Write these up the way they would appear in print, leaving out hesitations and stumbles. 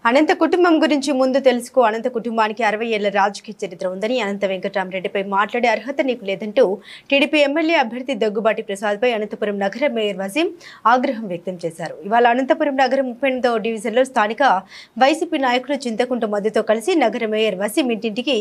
అనంత కుటుంబం గురించి ముందు తెలుసుకో. అనంత కుటుంబానికి 60 ఏళ్ల రాజకీయ చరిత్ర ఉందని, అనంత వెంకటరామరెడ్డిపై మాట్లాడే అర్హత నీకు లేదంటూ టీడీపీ ఎమ్మెల్యే అభ్యర్థి దగ్గుబాటి ప్రసాద్పై అనంతపురం నగర మేయర్ వసీం ఆగ్రహం వ్యక్తం చేశారు. ఇవాళ అనంతపురం నగరం 38వ డివిజన్లో స్థానిక వైసీపీ నాయకులు చింతకుంట మధ్యతో కలిసి నగర మేయర్ వసీం ఇంటింటికి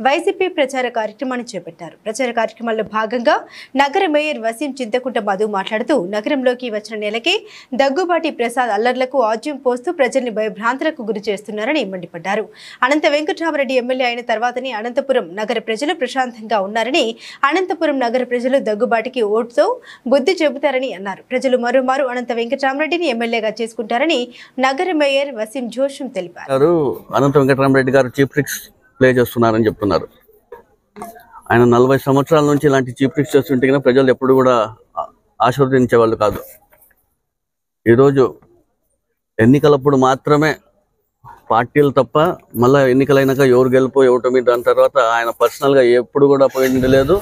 వైసీపీ ప్రచార కార్యక్రమాన్ని చేపట్టారు. ప్రచార కార్యక్రమాల్లో భాగంగా నగర మేయర్ వసీం చింతకుంట మధు మాట్లాడుతూ, నగరంలోకి వచ్చిన నెలకే దగ్గుబాటి ప్రసాద్ అల్లర్లకు ఆజ్యం పోస్తూ ప్రజల్ని భయభ్రాంతులకు గురి చేస్తున్నారని మండిపడ్డారు. అనంత వెంకటరామరెడ్డి ఎమ్మెల్యే అయిన తర్వాతనే అనంతపురం నగర ప్రజలు ప్రశాంతంగా ఉన్నారని, అనంతపురం నగర ప్రజలు దగ్గుబాటికి ఓటుతో బుద్ధి చెబుతారని అన్నారు. ప్రజలు మరోమారు అనంత వెంకటరామరెడ్డిని ఎమ్మెల్యేగా చేసుకుంటారని నగర మేయర్ వసీం జోషం తెలిపారు. అనంత వెంకటరామరెడ్డి గారు చీఫ్ ట్రిక్స్ ప్లే చేస్తున్నారని చెప్తున్నారు. ఆయన 40 సంవత్సరాల నుంచి ఇలాంటి చీఫ్ ట్రిక్స్ చేస్తుంటే ప్రజలు ఎప్పుడు కూడా ఆశీర్వదించేవాళ్ళు కాదు. ఈరోజు ఎన్నికలప్పుడు మాత్రమే పార్టీలు తప్ప మళ్ళీ ఎన్నికలైనాక ఎవరు గెలుపు ఎవటమి, దాని తర్వాత ఆయన పర్సనల్గా ఎప్పుడు కూడా పోయింది లేదు.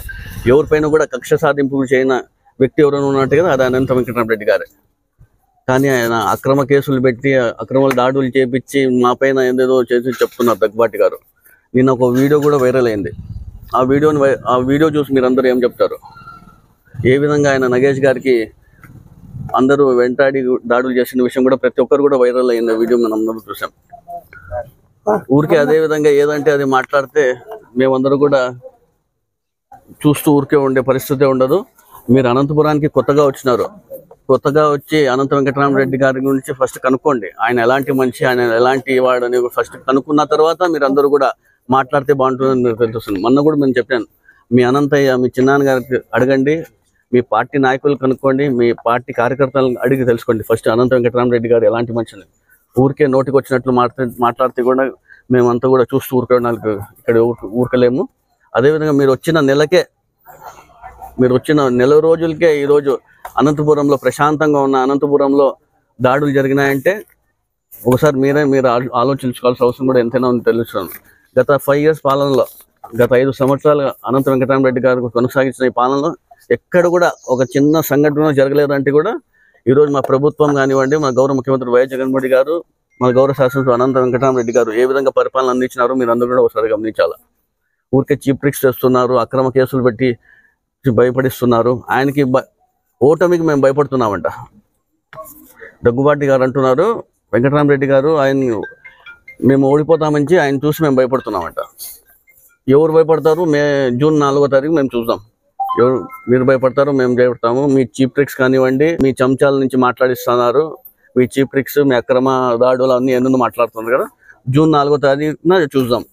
ఎవరిపైన కూడా కక్ష సాధింపు చేయన వ్యక్తి ఎవరైనా ఉన్నట్టు కదా, అది అనంత వెంకటరామరెడ్డి గారే. కానీ ఆయన అక్రమ కేసులు పెట్టి అక్రమ దాడులు చేపించి మా పైన ఏదేదో చేసి చెప్తున్నారు దగ్గుబాటి గారు. నిన్న ఒక వీడియో కూడా వైరల్ అయింది. ఆ వీడియో చూసి మీరు అందరూ ఏం చెప్తారు? ఏ విధంగా ఆయన నగేష్ గారికి అందరూ వెంటాడి దాడులు చేసిన విషయం కూడా ప్రతి ఒక్కరు కూడా వైరల్ అయింది. వీడియో మనం అందరూ చూసాం. ఊరికే అదే విధంగా ఏదంటే అది మాట్లాడితే మేమందరూ కూడా చూస్తూ ఊరికే ఉండే పరిస్థితి ఉండదు. మీరు అనంతపురానికి కొత్తగా వచ్చినారు. కొత్తగా వచ్చి అనంత వెంకటరామరెడ్డి గారి గురించి ఫస్ట్ కనుక్కోండి. ఆయన ఎలాంటి మనిషి, ఆయన ఎలాంటి వాడని ఫస్ట్ కనుక్కున్న తర్వాత మీరు అందరూ కూడా మాట్లాడితే బాగుంటుందని మీరు తెలుస్తుంది. మొన్న కూడా నేను చెప్పాను, మీ అనంతయ్య మీ చిన్నాన్న గారికి అడగండి, మీ పార్టీ నాయకులు కనుక్కోండి, మీ పార్టీ కార్యకర్తలను అడిగి తెలుసుకోండి ఫస్ట్ అనంత వెంకటరామరెడ్డి గారు ఎలాంటి మనిషిని. ఊరికే నోటికి వచ్చినట్లు మాట్లాడితే కూడా మేమంతా కూడా చూస్తూ ఊరుకోవడానికి ఇక్కడ ఊరకలేము. అదేవిధంగా మీరు వచ్చిన నెల రోజులకే ఈరోజు అనంతపురంలో ప్రశాంతంగా ఉన్న అనంతపురంలో దాడులు జరిగినాయంటే ఒకసారి మీరు ఆలోచించుకోవాల్సిన అవసరం కూడా ఎంతైనా ఉంది తెలుస్తుంది. గత 5 years పాలనలో, గత 5 సంవత్సరాలుగా అనంత వెంకటరామరెడ్డి గారు కొనసాగించిన ఈ పాలనలో ఎక్కడ కూడా ఒక చిన్న సంఘటన జరగలేదంటే కూడా ఈరోజు మా ప్రభుత్వం కానివ్వండి, మా గౌరవ ముఖ్యమంత్రి వైఎస్ జగన్మోహన్ రెడ్డి గారు, మా గౌరవ శాసనసభ అనంత వెంకటరామరెడ్డి గారు ఏ విధంగా పరిపాలన అందించినారో మీరు అందరూ కూడా ఒకసారి గమనించాలి. ఊరికే చీప్ ట్రిక్స్ చేస్తున్నారు, అక్రమ కేసులు పెట్టి భయపడిస్తున్నారు. ఆయనకి ఓటమికి మేము భయపడుతున్నామంట. దగ్గుబాటి గారు అంటున్నారు, వెంకటరామరెడ్డి గారు మేము ఓడిపోతామని ఆయన చూసి మేము భయపడుతున్నామంట. ఎవరు భయపడతారు? జూన్ 4వ తారీఖు మేము చూద్దాం. ఎవరు మీరు భయపడతారో మేము భయపడతాము. మీ చీప్ ట్రిక్స్ కానివ్వండి, మీ చెంచాల నుంచి మాట్లాడిస్తున్నారు, మీ చీప్ ట్రిక్స్, మీ అక్రమ దాడులు అన్నీ ఎందుకు మాట్లాడుతున్నారు కదా. జూన్ 4వ తారీఖున చూద్దాం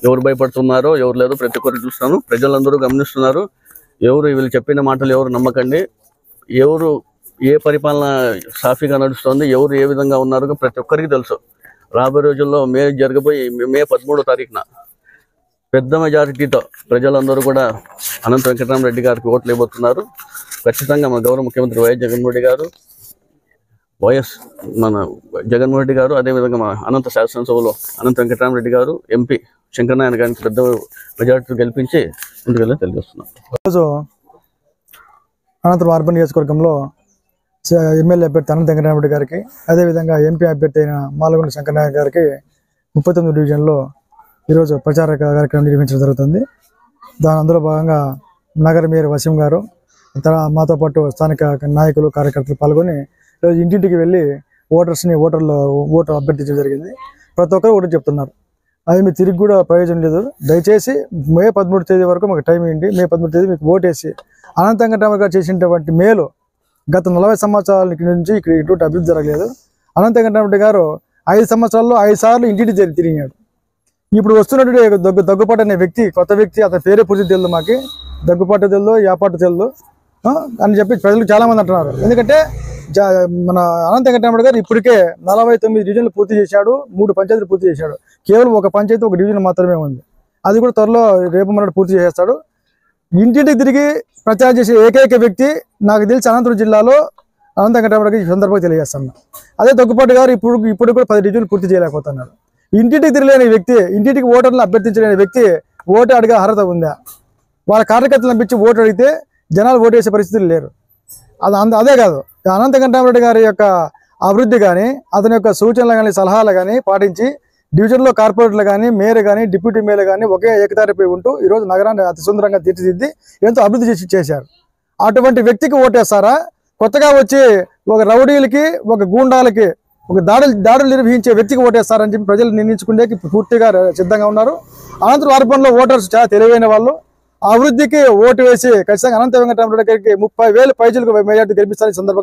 ఎవరు భయపడుతున్నారో ఎవరు లేదో ప్రతి ఒక్కరు చూస్తాను. ప్రజలందరూ గమనిస్తున్నారు. వీళ్ళు చెప్పిన మాటలు ఎవరు నమ్మకండి. ఎవరు ఏ పరిపాలన సాఫీగా నడుస్తుంది, ఎవరు ఏ విధంగా ఉన్నారో ప్రతి ఒక్కరికి తెలుసు. రాబోయే రోజుల్లో మే 13వ తారీఖున పెద్ద మెజారిటీతో ప్రజలందరూ కూడా అనంత వెంకటరామరెడ్డి గారికి ఓట్లు ఇవ్వబోతున్నారు. ఖచ్చితంగా మన గౌరవ ముఖ్యమంత్రి వైఎస్ జగన్మోహన్ రెడ్డి గారు, అదేవిధంగా మా అనంత శాసనసభలో అనంత వెంకటరామరెడ్డి గారు, ఎంపీ శంకరనారాయణ గారికి పెద్ద మెజారిటీ గెలిపించి ముందుకెళ్ళి తెలియజేస్తున్నాం. ఈరోజు అనంతపురం అర్బన్ నియోజకవర్గంలో ఎమ్మెల్యే అభ్యర్థి అనంత వెంకటరామరెడ్డి గారికి, అదేవిధంగా ఎంపీ అభ్యర్థి అయిన మాలగుండ శంకరనారాయణ గారికి 39వ డివిజన్లో ఈరోజు ప్రచార కార్యక్రమం నిర్వహించడం జరుగుతుంది. అందులో భాగంగా నగర మేయర్ వసీం గారు, మాతో పాటు స్థానిక నాయకులు, కార్యకర్తలు పాల్గొని ఈరోజు ఇంటింటికి వెళ్ళి ఓటు అభ్యర్థించడం జరిగింది. ప్రతి ఒక్కరు ఓటు చెప్తున్నారు. అది మీరు తిరిగి కూడా ప్రయోజనం లేదు. దయచేసి మే 13వ తేదీ వరకు మాకు టైం ఇవ్వండి. మే 13వ తేదీ మీకు ఓటేసి అనంత వెంకటరామరెడ్డి గారు చేసినటువంటి మేలు గత 40 సంవత్సరాల నుంచి ఇక్కడ ఇటువంటి అభివృద్ధి జరగలేదు. అనంత వెంకటరామరెడ్డి గారు 5 సంవత్సరాల్లో 5 సార్లు ఇంటింటి తిరిగినాడు. ఇప్పుడు వస్తున్నటువంటి దగ్గుపాటి అనే వ్యక్తి, కొత్త వ్యక్తి, అతని పేరే పూర్తి తెలియదు. మాకి దగ్గుపాటు తెలియదు, యాపాటు తెలియదు అని చెప్పి ప్రజలు చాలా మంది అంటున్నారు. ఎందుకంటే మన అనంత వెంకటరామరెడ్డి గారు ఇప్పటికే 49 డివిజన్లు పూర్తి చేశాడు, 3 పంచాయతీలు పూర్తి చేశాడు. కేవలం ఒక పంచాయతీ, ఒక డివిజన్ మాత్రమే ఉంది. అది కూడా త్వరలో రేపు మొన్నటి పూర్తి చేసేస్తాడు. ఇంటింటికి తిరిగి ప్రచారం చేసే ఏకైక వ్యక్తి నాకు తెలిసి అనంతపురం జిల్లాలో అనంత వెంకటరామరెడ్డి గారికి సందర్భంగా తెలియజేస్తాను. అదే దగ్గుపాటి గారు ఇప్పుడు కూడా 10 డివిజన్లు పూర్తి చేయలేకపోతున్నాడు. ఇంటింటికి తిరగలేని వ్యక్తి, ఇంటింటికి ఓటర్లను అభ్యర్థించలేని వ్యక్తి ఓటు అడిగే అర్హత ఉందా? వాళ్ళ కార్యకర్తలను పంపించి ఓటు అడిగితే జనాలు ఓటు వేసే పరిస్థితులు లేరు. అదే కాదు, అనంత వెంకటరామరెడ్డి గారి యొక్క అభివృద్ధి కానీ అతని యొక్క సూచనలు కానీ సలహాలు కానీ పాటించి డివిజన్లో కార్పొరేటర్లు కానీ మేయర్ కానీ డిప్యూటీ మేయర్ కానీ ఒకే ఏకతాటిపై ఉంటూ ఈరోజు నగరాన్ని అతి సుందరంగా తీర్చిదిద్ది ఎంతో అభివృద్ధి చేశారు. అటువంటి వ్యక్తికి ఓటేస్తారా? కొత్తగా వచ్చి ఒక రౌడీలకి ఒక గూండాలకి ఒక దాడులు నిర్వహించే వ్యక్తికి ఓటేస్తారని చెప్పి ప్రజలు నిర్ణయించుకునే పూర్తిగా సిద్ధంగా ఉన్నారు. అనంతరం అర్బన్లో ఓటర్స్ చాలా తెలివైన వాళ్ళు. అభివృద్ధికి ఓటు వేసి ఖచ్చితంగా అనంత వెంకటరామరెడ్డి గారికి 30,000 పైచులకు మెజార్టీ గెలిపిస్తారు. ఈ సందర్భంగా